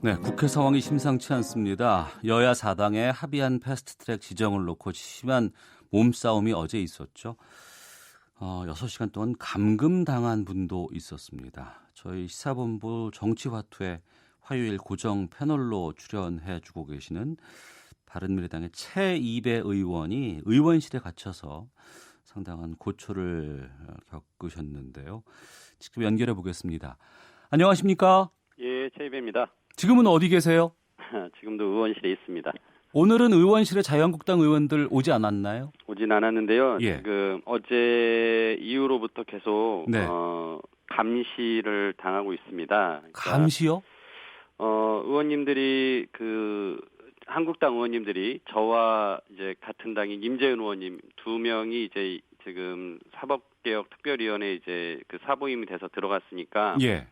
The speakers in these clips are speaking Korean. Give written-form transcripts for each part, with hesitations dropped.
네, 국회 상황이 심상치 않습니다. 여야 사당의 합의한 패스트트랙 지정을 놓고 심한 몸싸움이 어제 있었죠. 6시간 동안 감금당한 분도 있었습니다. 저희 시사본부 정치화투에 화요일 고정 패널로 출연해 주고 계시는 바른미래당의 최이배 의원이 의원실에 갇혀서 상당한 고초를 겪으셨는데요. 직접 연결해 보겠습니다. 안녕하십니까? 예, 최이배입니다. 지금은 어디 계세요? 지금도 의원실에 있습니다. 오늘은 의원실에 자유한국당 의원들 오지 않았나요? 오진 않았는데요. 예. 지금 어제 이후로부터 계속 네. 감시를 당하고 있습니다. 그러니까, 감시요? 의원님들이 한국당 의원님들이 저와 이제 같은 당인 임재윤 의원님 두 명이 이제 지금 사법개혁특별위원회 이제 그 사보임이 돼서 들어갔으니까 예.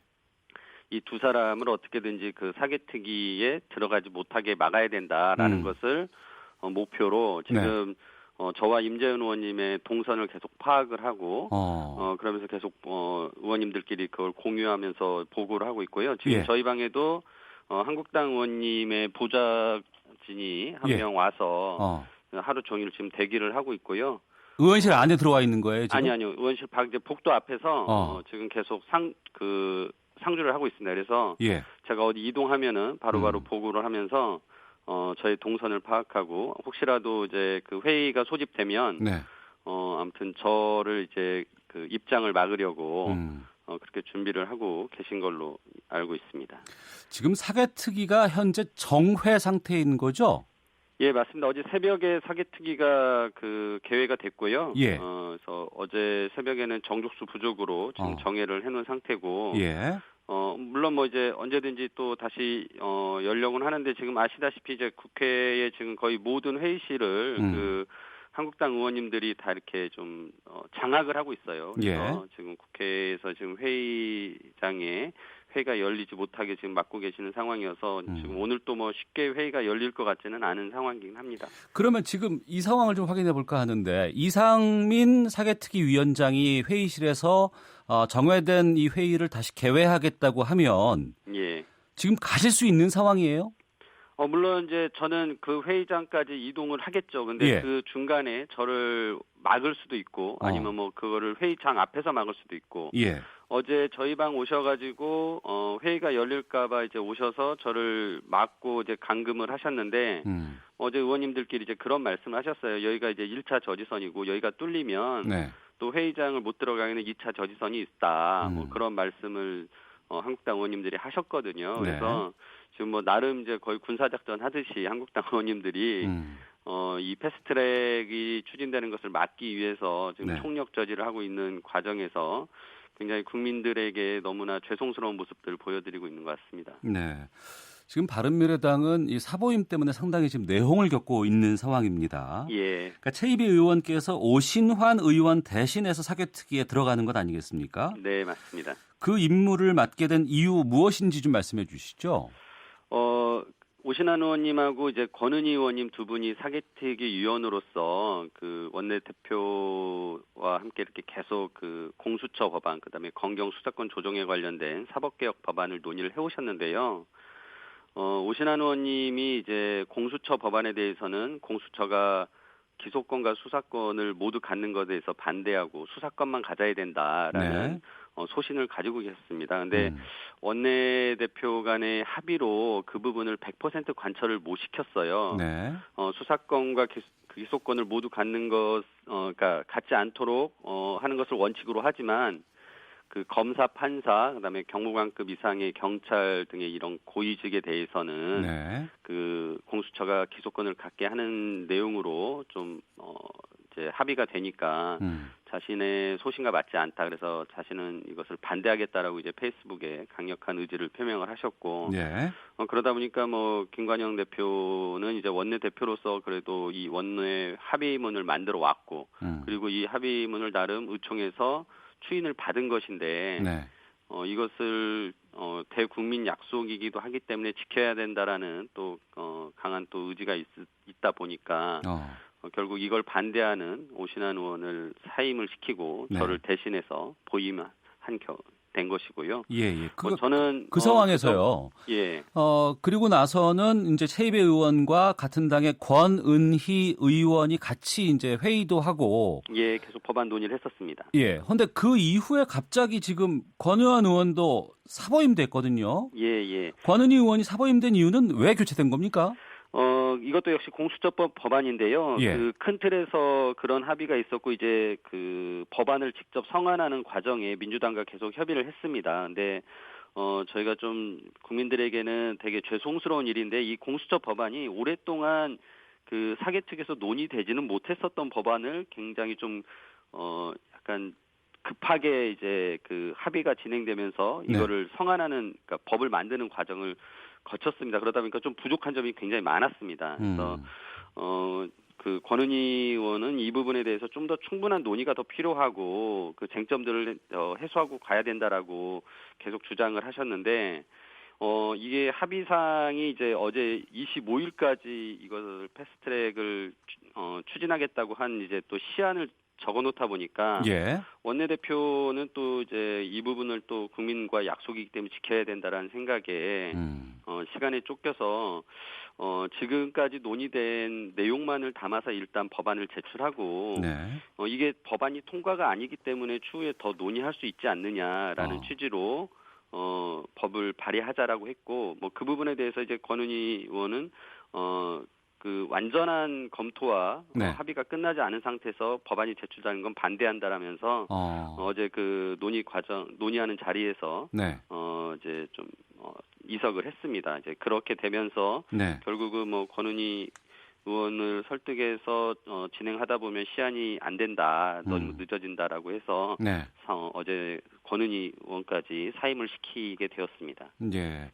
이 두 사람을 어떻게든지 그 사개특위에 들어가지 못하게 막아야 된다라는 것을 목표로 지금 저와 임재윤 의원님의 동선을 계속 파악을 하고 그러면서 계속 의원님들끼리 그걸 공유하면서 보고를 하고 있고요. 지금 예. 저희 방에도 한국당 의원님의 보좌진이 한 명 와서 하루 종일 지금 대기를 하고 있고요. 의원실 안에 들어와 있는 거예요, 지금? 아니요. 의원실 밖 이제 복도 앞에서 지금 계속 상주를 하고 있습니다. 그래서 예. 제가 어디 이동하면은 바로바로 보고를 하면서 저희 동선을 파악하고 혹시라도 이제 그 회의가 소집되면 네. 아무튼 저를 이제 그 입장을 막으려고 그렇게 준비를 하고 계신 걸로 알고 있습니다. 지금 사개특위가 현재 정회 상태인 거죠? 예, 맞습니다. 어제 새벽에 사개특위가 개회가 됐고요. 예. 그래서 어제 새벽에는 정족수 부족으로 지금 정회를 해놓은 상태고. 예. 물론 뭐 이제 언제든지 또 다시 열려고는 하는데 지금 아시다시피 이제 국회에 지금 거의 모든 회의실을 한국당 의원님들이 다 이렇게 좀 장악을 하고 있어요. 그래서 지금 국회에서 지금 회의장에 회의가 열리지 못하게 지금 막고 계시는 상황이어서 지금 오늘 또 뭐 쉽게 회의가 열릴 것 같지는 않은 상황이긴 합니다. 그러면 지금 이 상황을 좀 확인해 볼까 하는데 이상민 사개특위 위원장이 회의실에서 정회된 이 회의를 다시 개회하겠다고 하면 예. 지금 가실 수 있는 상황이에요? 물론 이제 저는 그 회의장까지 이동을 하겠죠. 근데 그 중간에 저를 막을 수도 있고 아니면 뭐 그거를 회의장 앞에서 막을 수도 있고. 어제 저희 방 오셔가지고 회의가 열릴까봐 이제 오셔서 저를 막고 이제 감금을 하셨는데 어제 의원님들끼리 이제 그런 말씀을 하셨어요. 여기가 이제 1차 저지선이고 여기가 뚫리면 또 회의장을 못 들어가기는 2차 저지선이 있다. 뭐 그런 말씀을 한국당 의원님들이 하셨거든요. 그래서 지금 뭐 나름 이제 거의 군사작전 하듯이 한국당 의원님들이 이 패스트트랙이 추진되는 것을 막기 위해서 지금 총력 저지를 하고 있는 과정에서 굉장히 국민들에게 너무나 죄송스러운 모습들을 보여드리고 있는 것 같습니다. 네. 지금 바른미래당은 이 사보임 때문에 상당히 지금 내홍을 겪고 있는 상황입니다. 예. 그러니까 최이배 의원께서 오신환 의원 대신해서 사개특위에 들어가는 것 아니겠습니까? 네, 맞습니다. 그 임무를 맡게 된 이유 무엇인지 좀 말씀해 주시죠. 오신환 의원님하고 이제 권은희 의원님 두 분이 사개특위 위원으로서 그 원내대표와 함께 이렇게 계속 그 공수처 법안, 그다음에 검경 수사권 조정에 관련된 사법개혁 법안을 논의를 해오셨는데요. 오신환 의원님이 이제 공수처 법안에 대해서는 공수처가 기소권과 수사권을 모두 갖는 것에 대해서 반대하고 수사권만 가져야 된다라는 소신을 가지고 계셨습니다. 그런데 원내대표 간의 합의로 그 부분을 100% 관철을 못 시켰어요. 수사권과 기소권을 모두 갖는 것, 그러니까 갖지 않도록 하는 것을 원칙으로 하지만 그 검사, 판사, 그다음에 경무관급 이상의 경찰 등의 이런 고위직에 대해서는 그 공수처가 기소권을 갖게 하는 내용으로 좀 이제 합의가 되니까 자신의 소신과 맞지 않다. 그래서 자신은 이것을 반대하겠다라고 이제 페이스북에 강력한 의지를 표명을 하셨고 그러다 보니까 뭐 김관영 대표는 이제 원내 대표로서 그래도 이 원내 합의문을 만들어 왔고 그리고 이 합의문을 나름 의총에서 추인을 받은 것인데 이것을 대국민 약속이기도 하기 때문에 지켜야 된다라는 또 강한 또 의지가 있다 보니까 결국 이걸 반대하는 오신환 의원을 사임을 시키고 저를 대신해서 보임한 된 것이고요. 예, 예. 뭐 저는 그 상황에서요. 예. 그리고 나서는 이제 최이배 의원과 같은 당의 권은희 의원이 같이 이제 회의도 하고 예, 계속 법안 논의를 했었습니다. 예. 근데 그 이후에 갑자기 지금 권의원 의원도 사보임 됐거든요. 예, 예. 권은희 의원이 사보임된 이유는 왜 교체된 겁니까? 이것도 역시 공수처법 법안인데요. 예. 그 큰 틀에서 그런 합의가 있었고 이제 그 법안을 직접 성안하는 과정에 민주당과 계속 협의를 했습니다. 근데 저희가 좀 국민들에게는 되게 죄송스러운 일인데 이 공수처 법안이 오랫동안 그 사개특에서 논의되지는 못했었던 법안을 굉장히 좀 약간 급하게 이제 그 합의가 진행되면서 이거를 성안하는 그러니까 법을 만드는 과정을 거쳤습니다. 그러다 보니까 좀 부족한 점이 굉장히 많았습니다. 그래서 그 권은희 의원은 이 부분에 대해서 좀 더 충분한 논의가 더 필요하고 그 쟁점들을 해소하고 가야 된다라고 계속 주장을 하셨는데 이게 합의사항이 이제 어제 25일까지 이것을 패스트트랙을 추진하겠다고 한 이제 또 시한을 적어놓다 보니까 예. 원내대표는 또 이제 이 부분을 또 국민과 약속이기 때문에 지켜야 된다라는 생각에 시간에 쫓겨서 지금까지 논의된 내용만을 담아서 일단 법안을 제출하고 네. 이게 법안이 통과가 아니기 때문에 추후에 더 논의할 수 있지 않느냐라는 취지로 법을 발의하자라고 했고 뭐 그 부분에 대해서 이제 권은희 의원은 그 완전한 검토와 네. 합의가 끝나지 않은 상태에서 법안이 제출되는 건 반대한다라면서 어제 그 논의하는 자리에서 네. 이제 좀 이석을 했습니다. 이제 그렇게 되면서 네. 결국은 뭐 권은희 의원을 설득해서 진행하다 보면 시한이 안 된다, 너무 늦어진다라고 해서 네. 어제 권은희 의원까지 사임을 시키게 되었습니다. 예.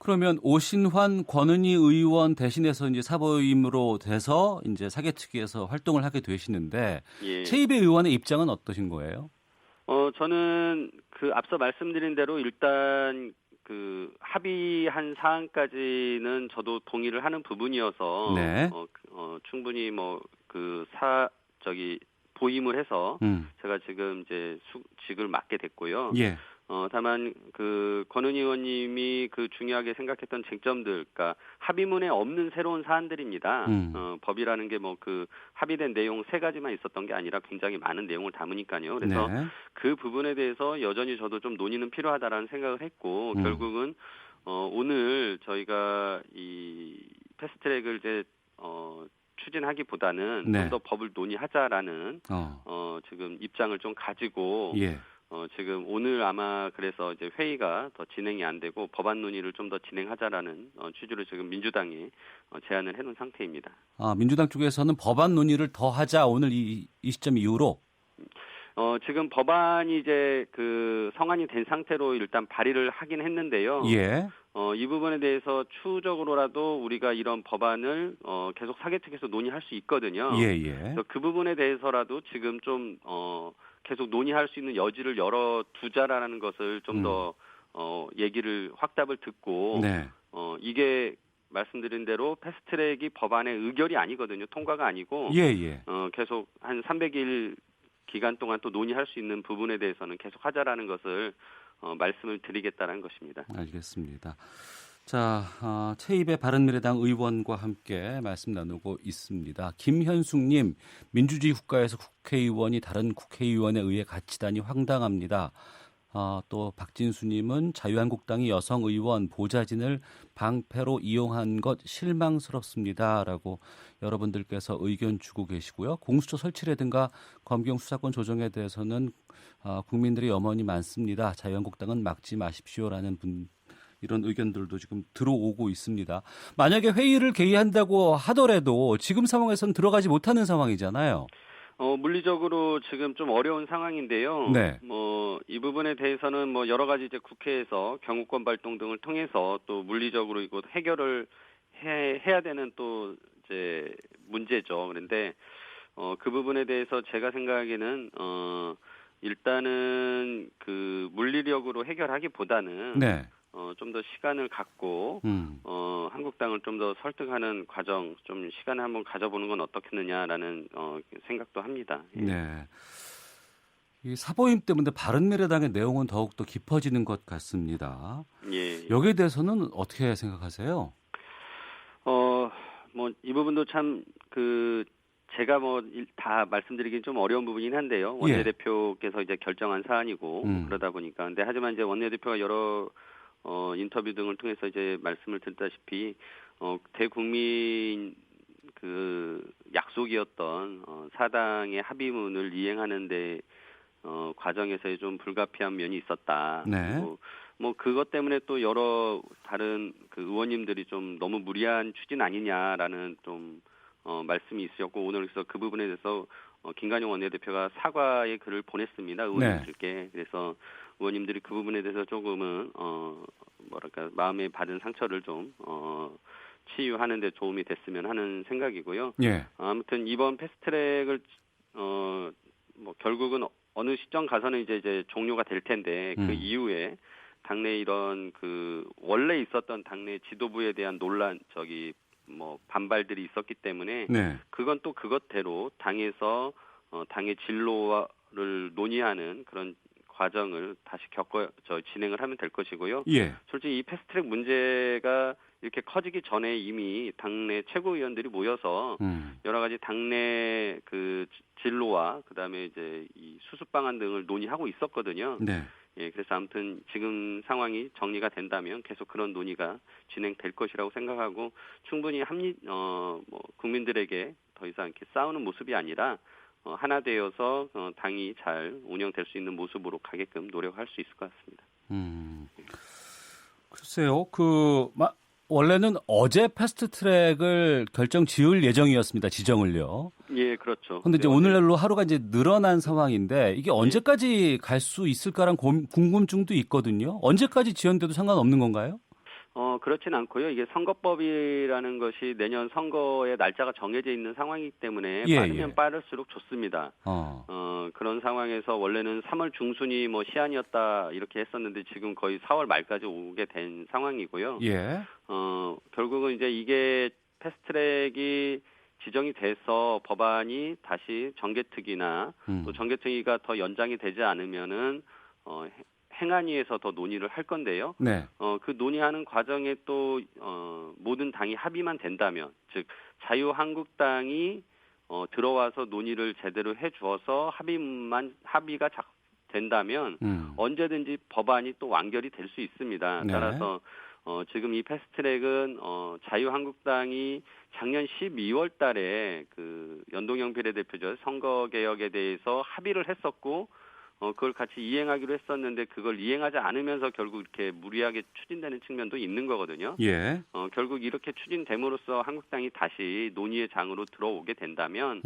그러면 오신환 권은희 의원 대신해서 이제 사보임으로 돼서 이제 사개특위에서 활동을 하게 되시는데 예. 최이배 의원의 입장은 어떠신 거예요? 저는 그 앞서 말씀드린 대로 일단 그 합의한 사항까지는 저도 동의를 하는 부분이어서 네. 충분히 뭐 보임을 해서 제가 지금 이제 직을 맡게 됐고요. 예. 다만 그 권은희 의원님이 그 중요하게 생각했던 쟁점들, 그러니까 합의문에 없는 새로운 사안들입니다. 법이라는 게 뭐 그 합의된 내용 3가지만 있었던 게 아니라 굉장히 많은 내용을 담으니까요. 그래서 네. 그 부분에 대해서 여전히 저도 좀 논의는 필요하다라는 생각을 했고 결국은 오늘 저희가 이 패스트트랙을 이제 추진하기보다는 네. 좀 더 법을 논의하자라는 지금 입장을 좀 가지고. 예. 지금 오늘 아마 그래서 이제 회의가 더 진행이 안 되고 법안 논의를 좀 더 진행하자라는 취지로 지금 민주당이 제안을 해놓은 상태입니다. 민주당 쪽에서는 법안 논의를 더 하자 오늘 이 시점 이후로. 지금 법안이 이제 그 성안이 된 상태로 일단 발의를 하긴 했는데요. 예. 이 부분에 대해서 추후적으로라도 우리가 이런 법안을 계속 사개특위에서 논의할 수 있거든요. 예, 예. 그래서 그 부분에 대해서라도 지금 좀 계속 논의할 수 있는 여지를 열어두자라는 것을 좀 더 얘기를 확답을 듣고 네. 이게 말씀드린 대로 패스트트랙이 법안의 의결이 아니거든요. 통과가 아니고 예, 예. 계속 한 300일 기간 동안 또 논의할 수 있는 부분에 대해서는 계속 하자라는 것을 말씀을 드리겠다는 것입니다. 알겠습니다. 자, 최이배 바른미래당 의원과 함께 말씀 나누고 있습니다. 김현숙님, 민주주의 국가에서 국회의원이 다른 국회의원에 의해 갇히다니 황당합니다. 또 박진수님은 자유한국당이 여성 의원 보좌진을 방패로 이용한 것 실망스럽습니다라고 여러분들께서 의견 주고 계시고요. 공수처 설치라든가 검경 수사권 조정에 대해서는 국민들의 염원이 많습니다. 자유한국당은 막지 마십시오라는 이런 의견들도 지금 들어오고 있습니다. 만약에 회의를 개의한다고 하더라도 지금 상황에서는 들어가지 못하는 상황이잖아요. 물리적으로 지금 좀 어려운 상황인데요. 네. 이 부분에 대해서는 뭐 여러 가지 이제 국회에서 경호권 발동 등을 통해서 또 물리적으로 이거 해결을 해야 되는 또 이제 문제죠. 그런데 그 부분에 대해서 제가 생각하기에는 일단은 그 물리력으로 해결하기보다는 네. 좀 더 시간을 갖고 한국당을 좀 더 설득하는 과정, 좀 시간을 한번 가져보는 건 어떻겠느냐라는 생각도 합니다. 예. 네. 이 사보임 때문에 바른미래당의 내용은 더욱 더 깊어지는 것 같습니다. 예. 여기에 대해서는 어떻게 생각하세요? 뭐 이 부분도 참 제가 다 말씀드리긴 좀 어려운 부분이긴 한데요. 원내대표께서 이제 결정한 사안이고 그러다 보니까. 근데 하지만 이제 원내대표가 여러 인터뷰 등을 통해서 이제 말씀을 드렸다시피 대국민 약속이었던 사당의 합의문을 이행하는데 과정에서의 좀 불가피한 면이 있었다. 네. 뭐 그것 때문에 또 여러 다른 의원님들이 좀 너무 무리한 추진 아니냐라는 좀 말씀이 있으셨고 오늘 그래서 그 부분에 대해서 김관영 원내대표가 사과의 글을 보냈습니다. 의원님들께. 그래서 의원님들이 그 부분에 대해서 조금은 마음에 받은 상처를 좀 치유하는 데 도움이 됐으면 하는 생각이고요. 예. 아무튼 이번 패스트트랙을 결국은 어느 시점 가서는 이제 종료가 될 텐데 그 이후에 당내 이런 원래 있었던 당내 지도부에 대한 논란 반발들이 있었기 때문에 네. 그건 또 그것대로 당에서 당의 진로를 논의하는 그런 과정을 다시 진행을 하면 될 것이고요. 예. 솔직히 이 패스트트랙 문제가 이렇게 커지기 전에 이미 당내 최고위원들이 모여서 여러 가지 당내 진로와 그다음에 이제 이 수습 방안 등을 논의하고 있었거든요. 네. 예, 그래서 아무튼 지금 상황이 정리가 된다면 계속 그런 논의가 진행될 것이라고 생각하고 충분히 국민들에게 더 이상 이렇게 싸우는 모습이 아니라 하나 되어서 당이 잘 운영될 수 있는 모습으로 가게끔 노력할 수 있을 것 같습니다. 글쎄요, 원래는 어제 패스트트랙을 결정 지을 예정이었습니다. 지정을요. 예, 그렇죠. 그런데 이제 오늘날로 하루가 이제 늘어난 상황인데 이게 언제까지 갈 수 있을까란 궁금증도 있거든요. 언제까지 지연돼도 상관없는 건가요? 그렇진 않고요. 이게 선거법이라는 것이 내년 선거의 날짜가 정해져 있는 상황이기 때문에 빠르면 빠를수록 좋습니다. 그런 상황에서 원래는 3월 중순이 시한이었다 이렇게 했었는데 지금 거의 4월 말까지 오게 된 상황이고요. 예. 결국은 이제 이게 패스트트랙이 지정이 돼서 법안이 다시 정개특위나 또 정개특위가 더 연장이 되지 않으면은 행안위에서 더 논의를 할 건데요. 네. 그 논의하는 과정에 또 모든 당이 합의만 된다면, 즉 자유한국당이 들어와서 논의를 제대로 해주어서 합의가 된다면 언제든지 법안이 또 완결이 될 수 있습니다. 네. 따라서 지금 이 패스트트랙은 자유한국당이 작년 12월 달에 연동형 비례대표제 선거개혁에 대해서 합의를 했었고 그걸 같이 이행하기로 했었는데 그걸 이행하지 않으면서 결국 이렇게 무리하게 추진되는 측면도 있는 거거든요. 예. 결국 이렇게 추진됨으로써 한국당이 다시 논의의 장으로 들어오게 된다면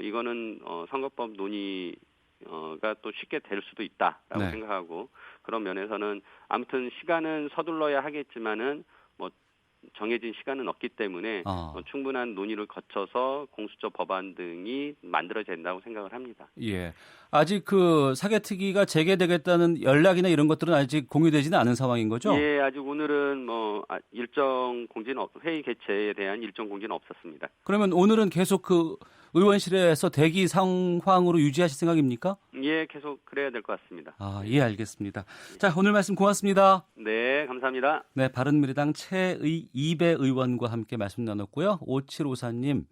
이거는 선거법 논의가 또 쉽게 될 수도 있다라고 네. 생각하고 그런 면에서는 아무튼 시간은 서둘러야 하겠지만은 정해진 시간은 없기 때문에 충분한 논의를 거쳐서 공수처 법안 등이 만들어야 된다고 생각을 합니다. 예. 아직 사개특위가 재개되겠다는 연락이나 이런 것들은 아직 공유되지는 않은 상황인 거죠? 예, 아직 오늘은 일정 공지는 회의 개최에 대한 일정 공지는 없었습니다. 그러면 오늘은 계속 의원실에서 대기 상황으로 유지하실 생각입니까? 예, 계속 그래야 될 것 같습니다. 예, 알겠습니다. 자, 오늘 말씀 고맙습니다. 네, 감사합니다. 네, 바른미래당 이배 의원과 함께 말씀 나눴고요. 5754님,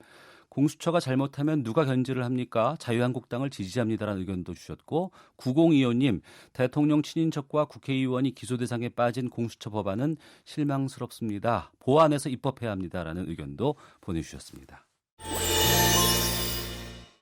공수처가 잘못하면 누가 견제를 합니까? 자유한국당을 지지합니다라는 의견도 주셨고 9025님, 대통령 친인척과 국회의원이 기소 대상에 빠진 공수처 법안은 실망스럽습니다. 보완해서 입법해야 합니다라는 의견도 보내주셨습니다.